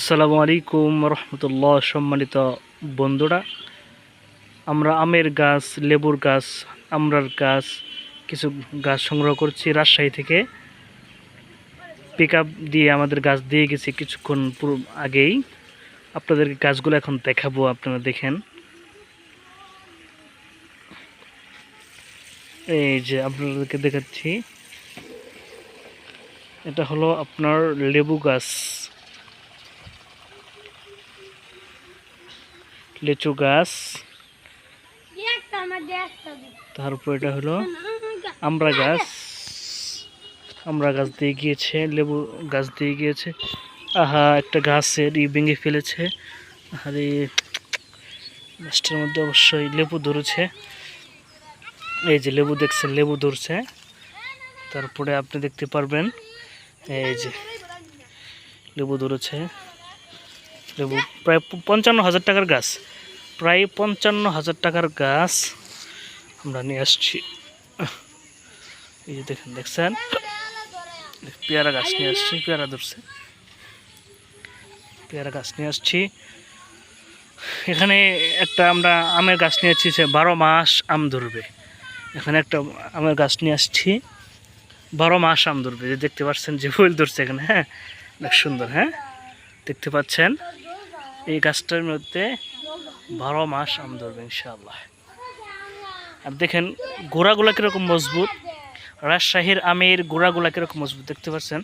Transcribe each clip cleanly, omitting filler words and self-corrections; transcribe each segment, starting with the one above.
আসসালামু আলাইকুম রহমতুল্লাহ। সম্মানিত বন্ধুরা, আমরা আমের গাছ, লেবুর গাছ, আমড়ার গাছ, কিছু গাছ সংগ্রহ করছি রাজশাহী থেকে। পিক আপ দিয়ে আমাদের গাছ দিয়ে গেছি কিছুক্ষণ আগেই। আপনাদেরকে গাছগুলো এখন দেখাবো, আপনারা দেখেন। এই যে আপনাদেরকে দেখাচ্ছি, এটা হলো আপনার লেবু গাছ, লিচু গাছ, তারপর এটা হলো আমড়া গাছ। আমড়া গাছ দিয়ে গিয়েছে, লেবু গাছ দিয়ে গিয়েছে। আহা, একটা গাছের ভেঙে ফেলেছে। আরে, গাছটার মধ্যে অবশ্যই লেবু ধরেছে। এই যে লেবু দেখছেন, লেবু ধরছে। তারপরে আপনি দেখতে পারবেন, এই যে লেবু ধরেছে। লেবু প্রায় 55,000 টাকার গাছ, প্রায় 55,000 টাকার গাছ আমরা নিয়ে আসছি। এই যে দেখছেন, পেয়ারা গাছ নিয়ে আসছি, পেয়ারা ধরছে, পেয়ারা গাছ নিয়ে আসছি। এখানে একটা আমরা আমের গাছ নিয়ে আসছি, 12 মাস আম ধরবে। এখানে একটা আমের গাছ নিয়ে আসছি, 12 মাস আম ধরবে। যে দেখতে পাচ্ছেন যে ফুল ধরছে এখানে, হ্যাঁ, অনেক সুন্দর। হ্যাঁ, দেখতে পাচ্ছেন এই গাছটার মধ্যে 12 মাস আম ধরবে ইনশাআল্লাহ। আর দেখেন গোড়াগুলা কীরকম মজবুত, রাজশাহীর আমের গোড়াগুলা কীরকম মজবুত দেখতে পাচ্ছেন।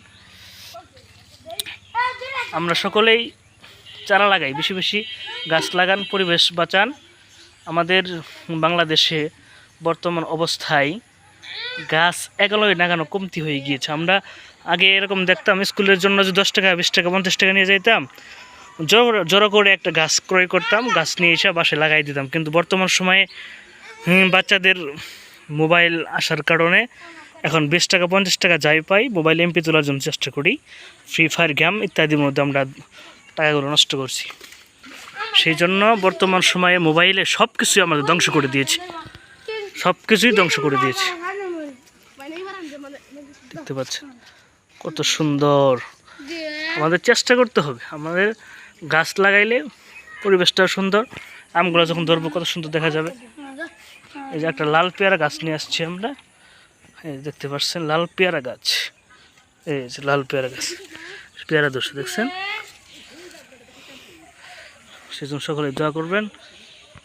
আমরা সকলেই চারা লাগাই, বেশি বেশি গাছ লাগান, পরিবেশ বাঁচান। আমাদের বাংলাদেশে বর্তমান অবস্থায় গাছ এগুলোই লাগানো কমতি হয়ে গিয়েছে। আমরা আগে এরকম দেখতাম, স্কুলের জন্য যে 10 টাকা, 20 টাকা, 50 টাকা নিয়ে যেতাম, জড়ো করে একটা গাছ ক্রয় করতাম, গাছ নিয়ে এসে বাসায় লাগাই দিতাম। কিন্তু বর্তমান সময়ে বাচ্চাদের মোবাইল আসার কারণে এখন 20 টাকা 50 টাকা যাই পাই, মোবাইল এমপি তোলার জন্য চেষ্টা করি। ফ্রি ফায়ার গেম ইত্যাদির মধ্যে আমরা টাকাগুলো নষ্ট করছি। সেই জন্য বর্তমান সময়ে মোবাইলে সব কিছুই আমাদের ধ্বংস করে দিয়েছে, সব কিছুই ধ্বংস করে দিয়েছে। দেখতে পাচ্ছেন কত সুন্দর। আমাদের চেষ্টা করতে হবে, আমাদের গাছ লাগাইলে পরিবেশটা সুন্দর, আমগুলো যখন ধরবো কত সুন্দর দেখা যাবে। এই যে একটা লাল পেয়ারা গাছ নিয়ে আসছি আমরা, এই দেখতে পাচ্ছেন লাল পেয়ারা গাছ। এই যে লাল পেয়ারা গাছ, পেয়ারা ধরছে দেখছেন। সেজন্য সকলে দোয়া করবেন।